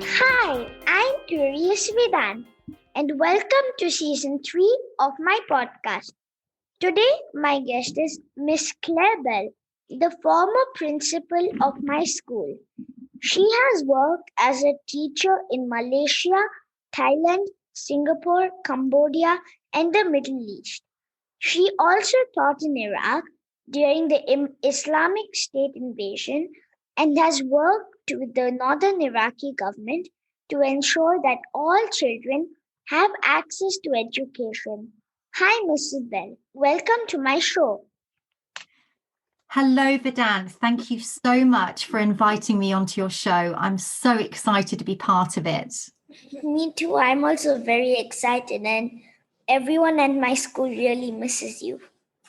Hi, I'm Curious Vedanth, and welcome to season 3 of my podcast. Today, my guest is Miss Claire Bell, the former principal of my school. She has worked as a teacher in Malaysia, Thailand, Singapore, Cambodia, and the Middle East. She also taught in Iraq during the Islamic State Invasion and has worked with the northern Iraqi government to ensure that all children have access to education. Hi, Mrs. Bell. Welcome to my show. Hello, Vedanth. Thank you so much for inviting me onto your show. I'm so excited to be part of it. Me too. I'm also very excited, and everyone at my school really misses you.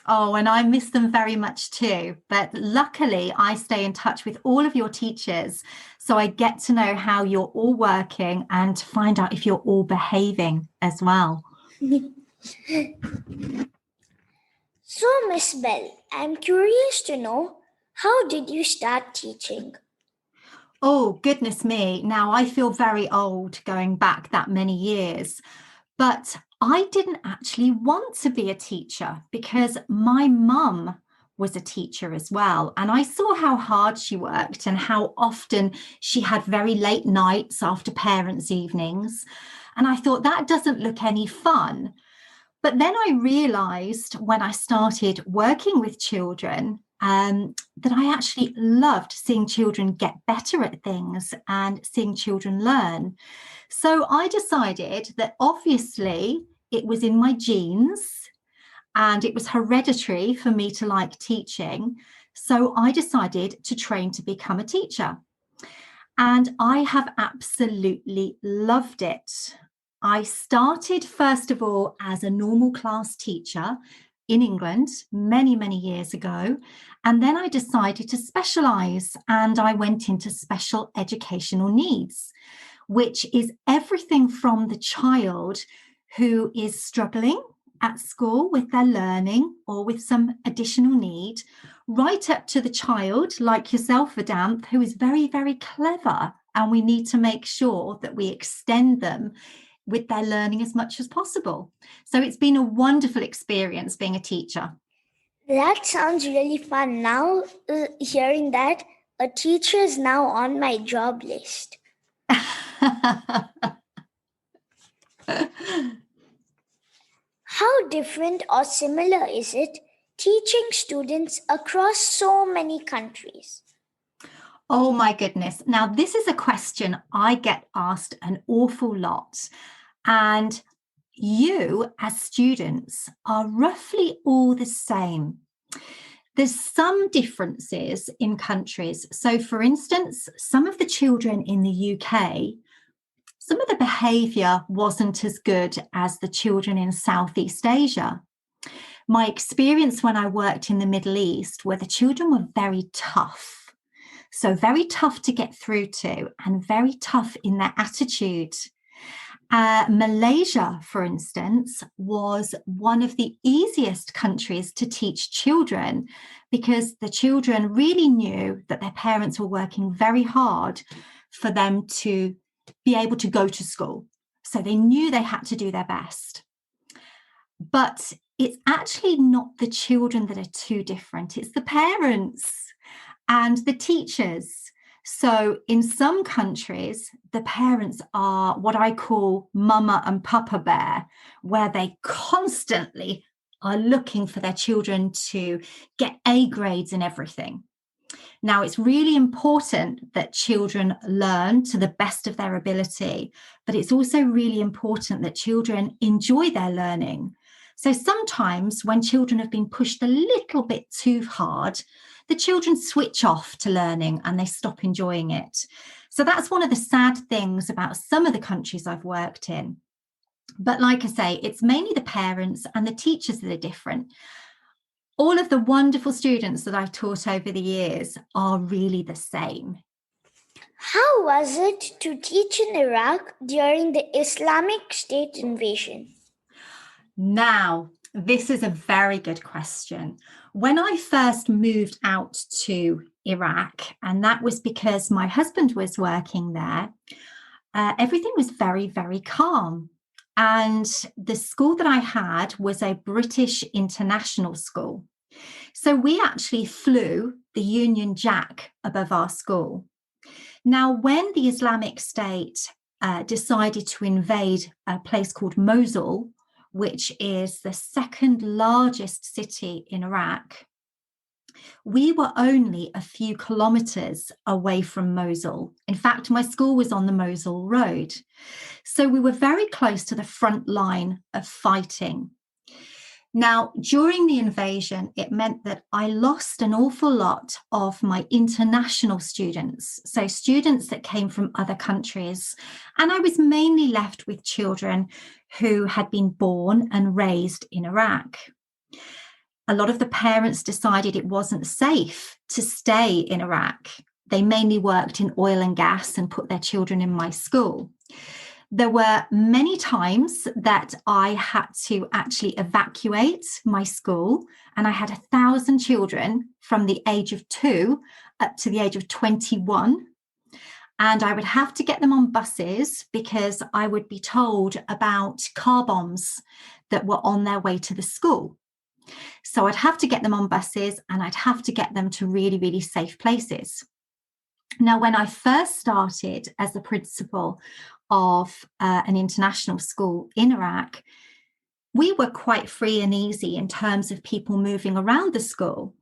Oh, and I miss them very much too. But luckily, I stay in touch with all of your teachers. So I get to know how you're all working and to find out if you're all behaving as well. So, Miss Bell, I'm curious to know, how did you start teaching? Oh, goodness me. Now I feel very old going back that many years. But I didn't actually want to be a teacher because my mum was a teacher as well. And I saw how hard she worked and how often she had very late nights after parents' evenings. And I thought that doesn't look any fun. But then I realized when I started working with children that I actually loved seeing children get better at things and seeing children learn. So I decided that obviously it was in my genes and it was hereditary for me to like teaching. So I decided to train to become a teacher. And I have absolutely loved it. I started, first of all, as a normal class teacher in England many, many years ago. And then I decided to specialise and I went into special educational needs, which is everything from the child who is struggling at school with their learning or with some additional need, right up to the child like yourself, Vedanth, who is very, very clever. And we need to make sure that we extend them with their learning as much as possible. So it's been a wonderful experience being a teacher. That sounds really fun. Now, hearing that, a teacher is now on my job list. How different or similar is it teaching students across so many countries? Oh my goodness. Now, this is a question I get asked an awful lot. And you, as students, are roughly all the same. There's some differences in countries. So, for instance, some of the children in the UK, some of the behaviour wasn't as good as the children in Southeast Asia. My experience when I worked in the Middle East, where the children were very tough. So very tough to get through to and very tough in their attitude. Malaysia, for instance, was one of the easiest countries to teach children because the children really knew that their parents were working very hard for them to be able to go to school. So they knew they had to do their best. But it's actually not the children that are too different. It's the parents and the teachers. So in some countries, the parents are what I call mama and papa bear, where they constantly are looking for their children to get A grades in everything. Now, it's really important that children learn to the best of their ability, but it's also really important that children enjoy their learning. So sometimes when children have been pushed a little bit too hard, the children switch off to learning and they stop enjoying it. So that's one of the sad things about some of the countries I've worked in. But like I say, it's mainly the parents and the teachers that are different. All of the wonderful students that I've taught over the years are really the same. How was it to teach in Iraq during the Islamic State Invasion? Now, This is a very good question. When I first moved out to Iraq, and that was because my husband was working there, everything was very, very calm. And the school that I had was a British international school. So we actually flew the Union Jack above our school. Now, when the Islamic State decided to invade a place called Mosul, which is the second largest city in Iraq, we were only a few kilometers away from Mosul. In fact, my school was on the Mosul Road. So we were very close to the front line of fighting. Now, during the invasion, it meant that I lost an awful lot of my international students, so students that came from other countries. And I was mainly left with children who had been born and raised in Iraq. A lot of the parents decided it wasn't safe to stay in Iraq. They mainly worked in oil and gas and put their children in my school. There were many times that I had to actually evacuate my school, and I had 1,000 children from the age of 2 up to the age of 21. And I would have to get them on buses because I would be told about car bombs that were on their way to the school. So I'd have to get them on buses and I'd have to get them to really, really safe places. Now, when I first started as the principal of an international school in Iraq, we were quite free and easy in terms of people moving around the school.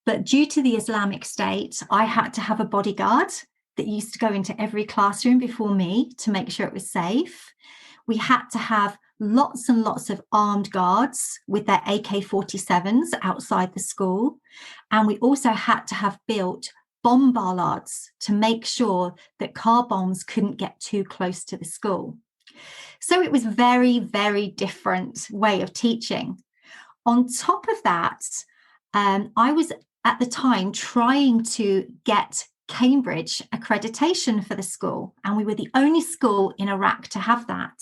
But due to the Islamic State, I had to have a bodyguard that used to go into every classroom before me to make sure it was safe. We had to have lots and lots of armed guards with their AK-47s outside the school. And we also had to have built bomb bollards to make sure that car bombs couldn't get too close to the school. So it was very, very different way of teaching. On top of that, I was at the time trying to get Cambridge accreditation for the school, and we were the only school in Iraq to have that.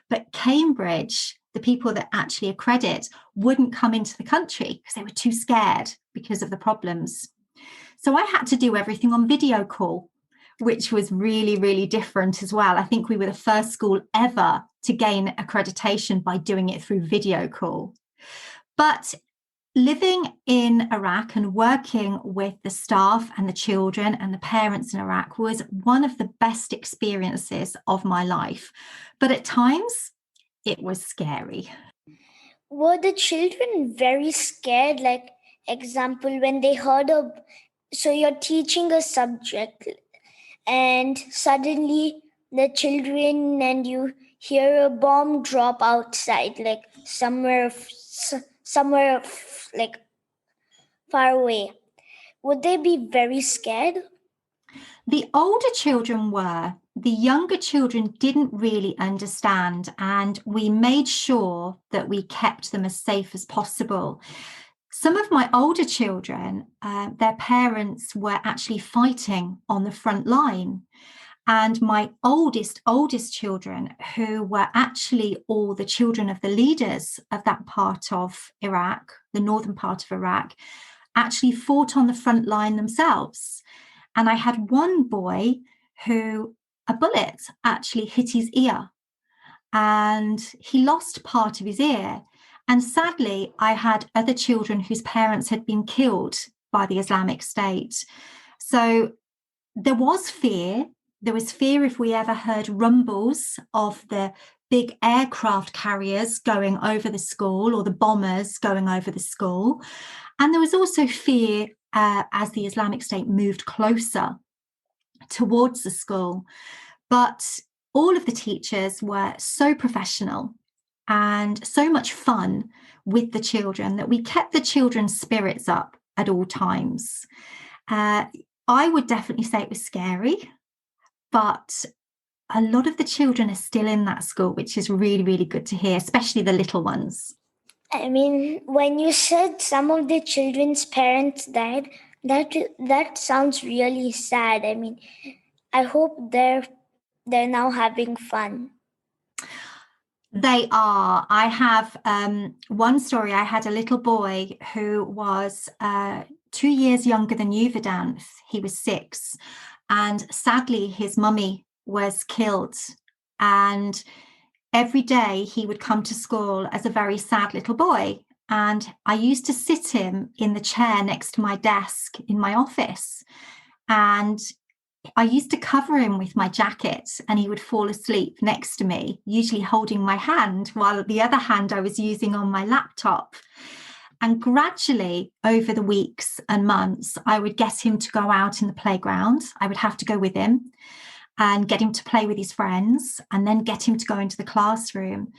But Cambridge, the people that actually accredit, wouldn't come into the country because they were too scared because of the problems. So I had to do everything on video call, which was really, really different as well. I think we were the first school ever to gain accreditation by doing it through video call. But living in Iraq and working with the staff and the children and the parents in Iraq was one of the best experiences of my life. But at times, it was scary. Were the children very scared? Like, example, when they heard of, so you're teaching a subject and suddenly the children and you hear a bomb drop outside, like somewhere like far away. Would they be very scared? The older children were. The younger children didn't really understand, and we made sure that we kept them as safe as possible. Some of my older children, their parents were actually fighting on the front line. And my oldest children, who were actually all the children of the leaders of that part of Iraq, the northern part of Iraq, actually fought on the front line themselves. And I had one boy who a bullet actually hit his ear and he lost part of his ear. And sadly, I had other children whose parents had been killed by the Islamic State. So there was fear. There was fear if we ever heard rumbles of the big aircraft carriers going over the school or the bombers going over the school. And there was also fear as the Islamic State moved closer towards the school. But all of the teachers were so professional and so much fun with the children that we kept the children's spirits up at all times. I would definitely say it was scary, but a lot of the children are still in that school, which is really, really good to hear, especially the little ones. I mean, when you said some of the children's parents died, that sounds really sad. I mean, I hope they're now having fun. They are. I have one story. I had a little boy who was 2 years younger than you, Vedanth. He was 6. And sadly, his mummy was killed. And every day he would come to school as a very sad little boy. And I used to sit him in the chair next to my desk in my office. And I used to cover him with my jacket, and he would fall asleep next to me, usually holding my hand, while the other hand I was using on my laptop. And gradually, over the weeks and months, I would get him to go out in the playground. I would have to go with him and get him to play with his friends, and then get him to go into the classroom.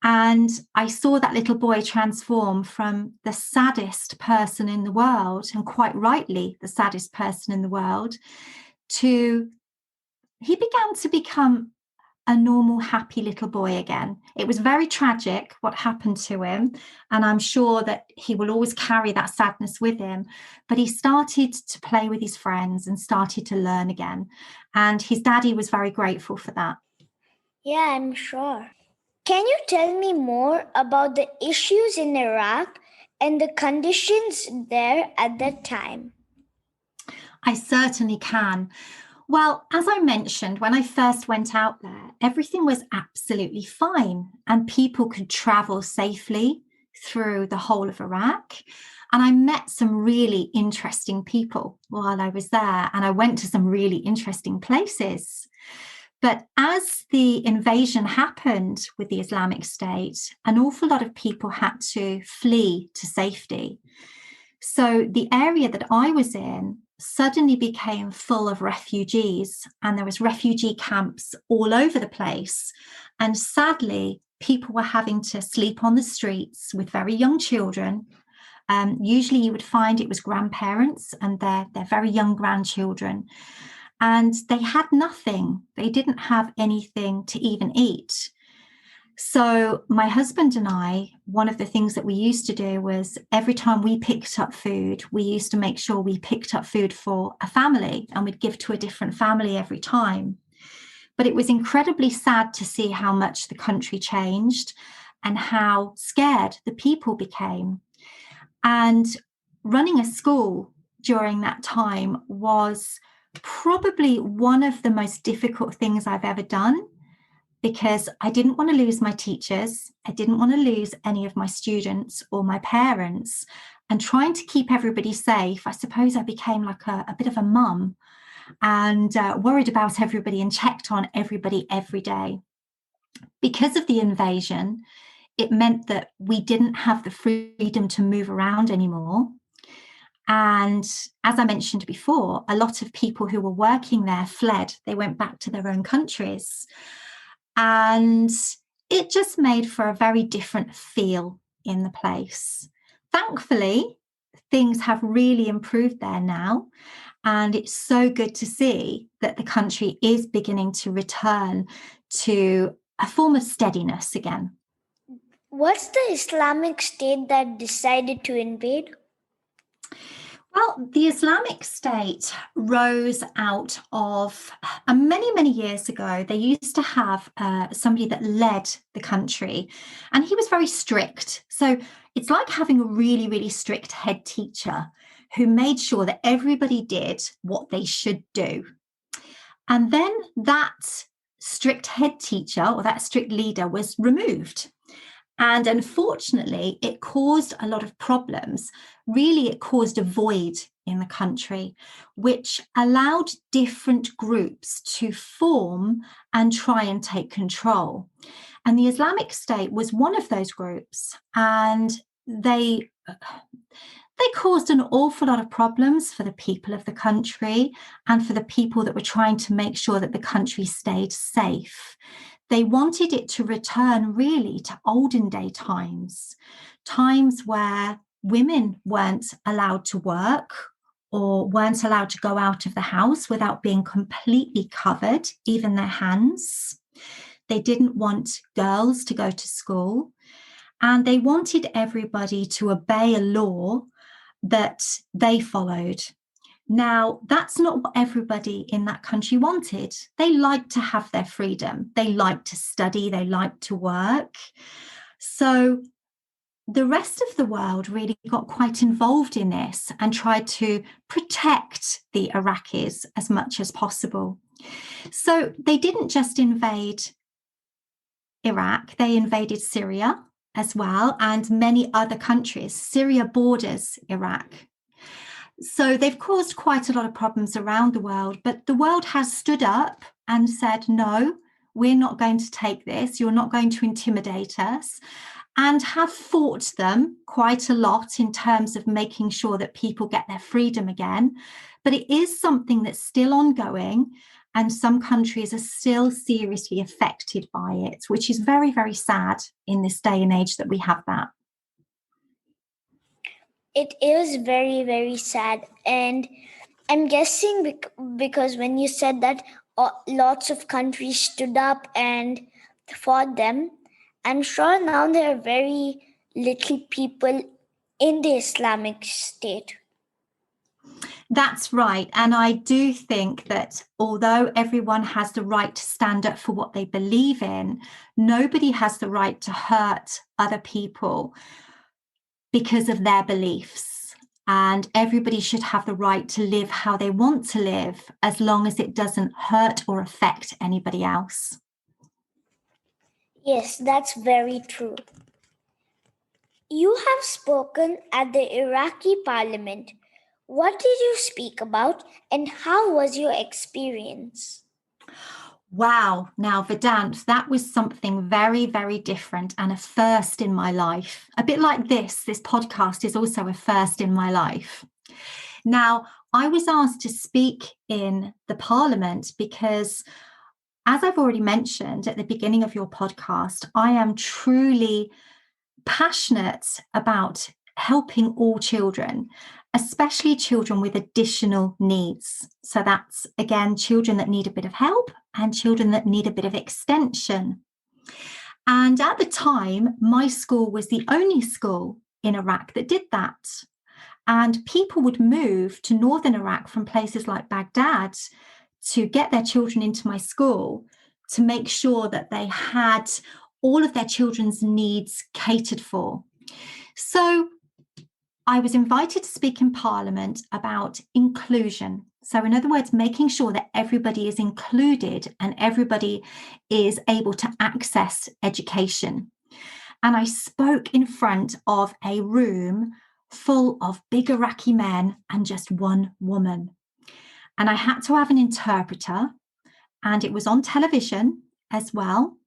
And I saw that little boy transform from the saddest person in the world, and quite rightly the saddest person in the world, to he began to become a normal, happy little boy again. It was very tragic what happened to him, and I'm sure that he will always carry that sadness with him. But he started to play with his friends and started to learn again. And his daddy was very grateful for that. Yeah, I'm sure. Can you tell me more about the issues in Iraq and the conditions there at that time? I certainly can. Well, as I mentioned, when I first went out there, everything was absolutely fine and people could travel safely through the whole of Iraq. And I met some really interesting people while I was there, and I went to some really interesting places. But as the invasion happened with the Islamic State, an awful lot of people had to flee to safety. So the area that I was in suddenly became full of refugees, and there was refugee camps all over the place. And sadly, people were having to sleep on the streets with very young children. Usually you would find it was grandparents and their very young grandchildren. And they had nothing. They didn't have anything to even eat. So my husband and I, one of the things that we used to do was every time we picked up food, we used to make sure we picked up food for a family, and we'd give to a different family every time. But it was incredibly sad to see how much the country changed and how scared the people became. And running a school during that time was probably one of the most difficult things I've ever done, because I didn't want to lose my teachers. I didn't want to lose any of my students or my parents. And trying to keep everybody safe, I suppose I became like a bit of a mum, and worried about everybody and checked on everybody every day. Because of the invasion, it meant that we didn't have the freedom to move around anymore. And as I mentioned before, a lot of people who were working there fled. They went back to their own countries. And it just made for a very different feel in the place. Thankfully, things have really improved there now. And it's so good to see that the country is beginning to return to a form of steadiness again. What's the Islamic State that decided to invade? Well, the Islamic State rose out of many, many years ago. They used to have somebody that led the country, and he was very strict. So it's like having a really, really strict head teacher who made sure that everybody did what they should do. And then that strict head teacher or that strict leader was removed. And unfortunately, it caused a lot of problems. Really, it caused a void in the country, which allowed different groups to form and try and take control. And the Islamic State was one of those groups, and they caused an awful lot of problems for the people of the country and for the people that were trying to make sure that the country stayed safe. They wanted it to return really to olden day times where women weren't allowed to work or weren't allowed to go out of the house without being completely covered, even their hands. They didn't want girls to go to school, and they wanted everybody to obey a law that they followed. Now, that's not what everybody in that country wanted. They liked to have their freedom. They liked to study. They liked to work. So the rest of the world really got quite involved in this and tried to protect the Iraqis as much as possible. So they didn't just invade Iraq, they invaded Syria as well, and many other countries. Syria borders Iraq. So they've caused quite a lot of problems around the world, but the world has stood up and said, no, we're not going to take this. You're not going to intimidate us, and have fought them quite a lot in terms of making sure that people get their freedom again. But it is something that's still ongoing, and some countries are still seriously affected by it, which is very, very sad in this day and age that we have that. It is very, very sad. And I'm guessing because when you said that lots of countries stood up and fought them, I'm sure now there are very little people in the Islamic State. That's right. And I do think that although everyone has the right to stand up for what they believe in, nobody has the right to hurt other people because of their beliefs. And everybody should have the right to live how they want to live, as long as it doesn't hurt or affect anybody else. Yes, that's very true. You have spoken at the Iraqi parliament. What did you speak about, and how was your experience? Wow. Now, Vedanth, that was something very, very different and a first in my life. A bit like this podcast is also a first in my life. Now, I was asked to speak in the parliament because, as I've already mentioned at the beginning of your podcast, I am truly passionate about helping all children, especially children with additional needs. So that's, again, children that need a bit of help and children that need a bit of extension. And at the time, my school was the only school in Iraq that did that. And people would move to northern Iraq from places like Baghdad to get their children into my school to make sure that they had all of their children's needs catered for. So I was invited to speak in Parliament about inclusion. So in other words, making sure that everybody is included and everybody is able to access education. And I spoke in front of a room full of big Iraqi men and just one woman. And I had to have an interpreter, and it was on television as well.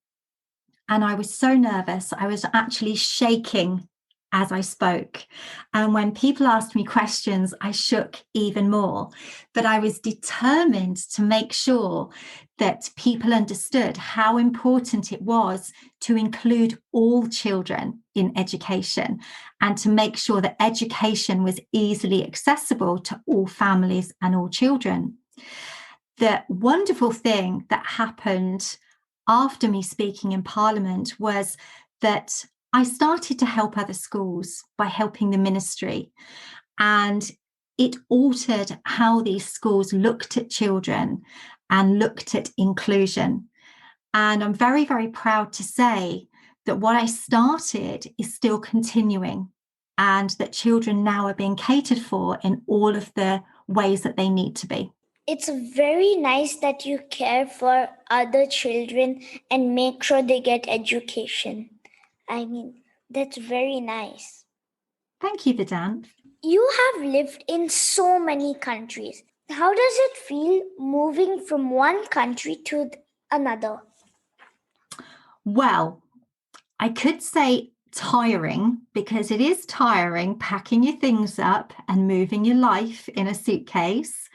And I was so nervous. I was actually shaking as I spoke. And when people asked me questions, I shook even more. But I was determined to make sure that people understood how important it was to include all children in education and to make sure that education was easily accessible to all families and all children. The wonderful thing that happened after me speaking in Parliament was that I started to help other schools by helping the ministry, and it altered how these schools looked at children and looked at inclusion. And I'm very, very proud to say that what I started is still continuing, and that children now are being catered for in all of the ways that they need to be. It's very nice that you care for other children and make sure they get education. I mean, that's very nice. Thank you, Vedanth. You have lived in so many countries. How does it feel moving from one country to another? Well, I could say tiring, because it is tiring packing your things up and moving your life in a suitcase.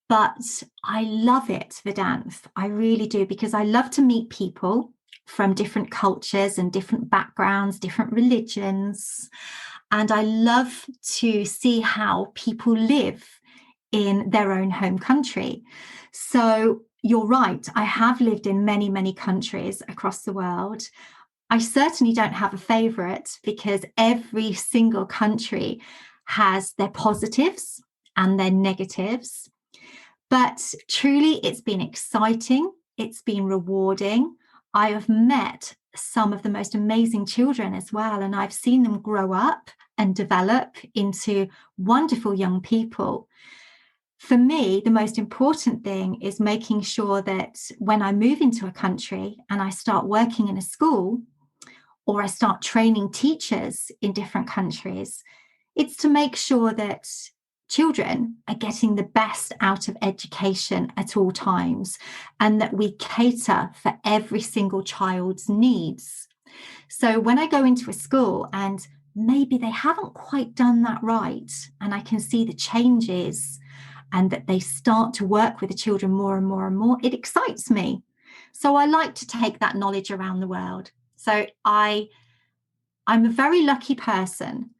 But I love it, Vedanth. I really do, because I love to meet people from different cultures and different backgrounds, different religions. And I love to see how people live in their own home country. So you're right, I have lived in many, many countries across the world. I certainly don't have a favorite, because every single country has their positives and their negatives. But truly, it's been exciting. It's been rewarding. I have met some of the most amazing children as well, and I've seen them grow up and develop into wonderful young people. For me, the most important thing is making sure that when I move into a country and I start working in a school, or I start training teachers in different countries, it's to make sure that children are getting the best out of education at all times, and that we cater for every single child's needs. So when I go into a school and maybe they haven't quite done that right, and I can see the changes and that they start to work with the children more and more and more, it excites me. So I like to take that knowledge around the world. So I'm a very lucky person.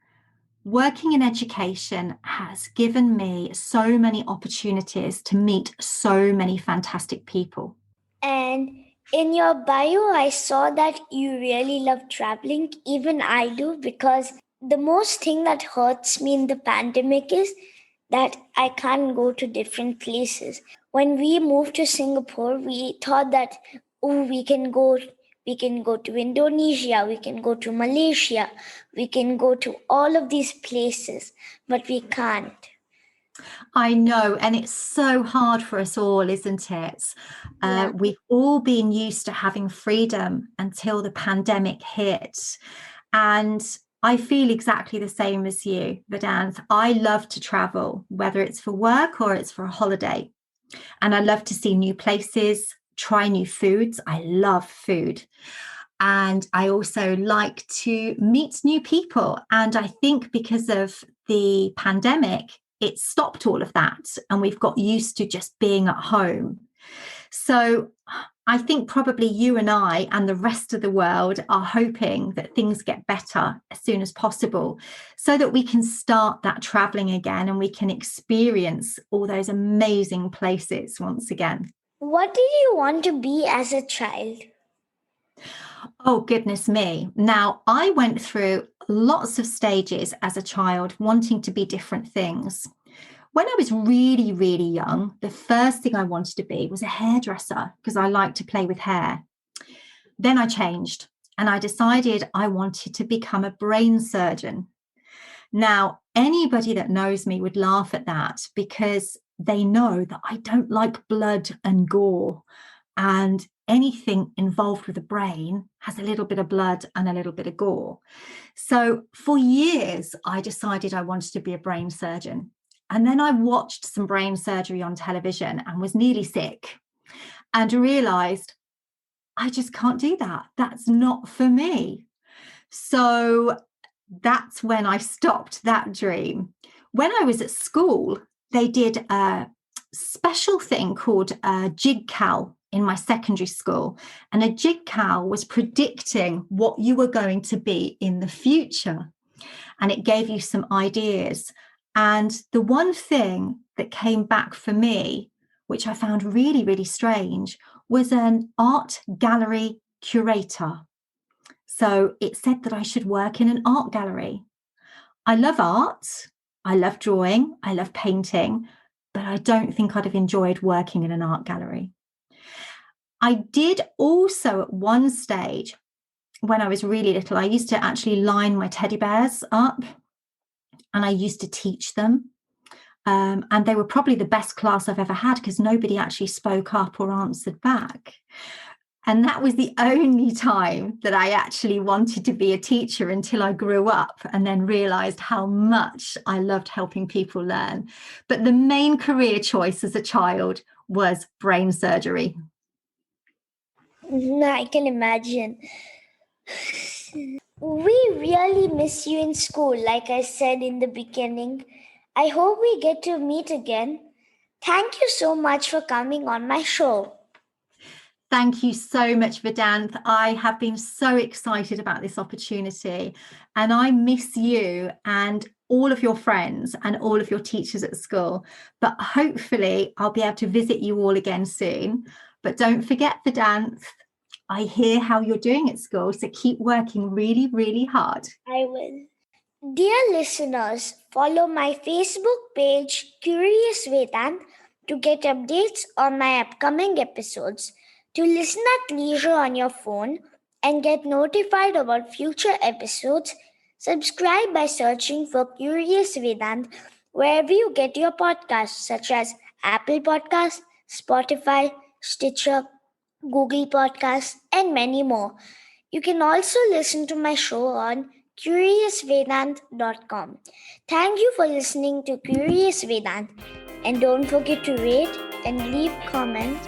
Working in education has given me so many opportunities to meet so many fantastic people. And in your bio, I saw that you really love traveling. Even I do, because the most thing that hurts me in the pandemic is that I can't go to different places. When we moved to Singapore, we thought that, oh, we can go to Indonesia, we can go to Malaysia, we can go to all of these places, but we can't. I know, and it's so hard for us all, isn't it? Yeah. We've all been used to having freedom until the pandemic hit. And I feel exactly the same as you, Vedanth. I love to travel, whether it's for work or it's for a holiday. And I love to see new places, try new foods. I love food. And I also like to meet new people. And I think because of the pandemic, it stopped all of that. And we've got used to just being at home. So I think probably you and I and the rest of the world are hoping that things get better as soon as possible, so that we can start that traveling again and we can experience all those amazing places once again. What did you want to be as a child? Oh, goodness me. Now, I went through lots of stages as a child wanting to be different things. When I was really, really young, the first thing I wanted to be was a hairdresser because I like to play with hair. Then I changed and I decided I wanted to become a brain surgeon. Now, anybody that knows me would laugh at that because they know that I don't like blood and gore, and anything involved with the brain has a little bit of blood and a little bit of gore. So for years, I decided I wanted to be a brain surgeon. And then I watched some brain surgery on television and was nearly sick and realized I just can't do that. That's not for me. So that's when I stopped that dream. When I was at school, they did a special thing called a jig cal in my secondary school. And a jig cal was predicting what you were going to be in the future. And it gave you some ideas. And the one thing that came back for me, which I found really, really strange, was an art gallery curator. So it said that I should work in an art gallery. I love art. I love drawing. I love painting. But I don't think I'd have enjoyed working in an art gallery. I did also at one stage, when I was really little, I used to actually line my teddy bears up and I used to teach them. And they were probably the best class I've ever had because nobody actually spoke up or answered back. And that was the only time that I actually wanted to be a teacher until I grew up and then realized how much I loved helping people learn. But the main career choice as a child was brain surgery. I can imagine. We really miss you in school, like I said in the beginning. I hope we get to meet again. Thank you so much for coming on my show. Thank you so much, Vedanth. I have been so excited about this opportunity, and I miss you and all of your friends and all of your teachers at school. But hopefully I'll be able to visit you all again soon. But don't forget, Vedanth, I hear how you're doing at school, so keep working really, really hard. I will. Dear listeners, follow my Facebook page, Curious Vedanth, to get updates on my upcoming episodes. To listen at leisure on your phone and get notified about future episodes, subscribe by searching for Curious Vedanth wherever you get your podcasts, such as Apple Podcasts, Spotify, Stitcher, Google Podcasts, and many more. You can also listen to my show on curiousvedanth.com. Thank you for listening to Curious Vedanth, and don't forget to rate and leave comments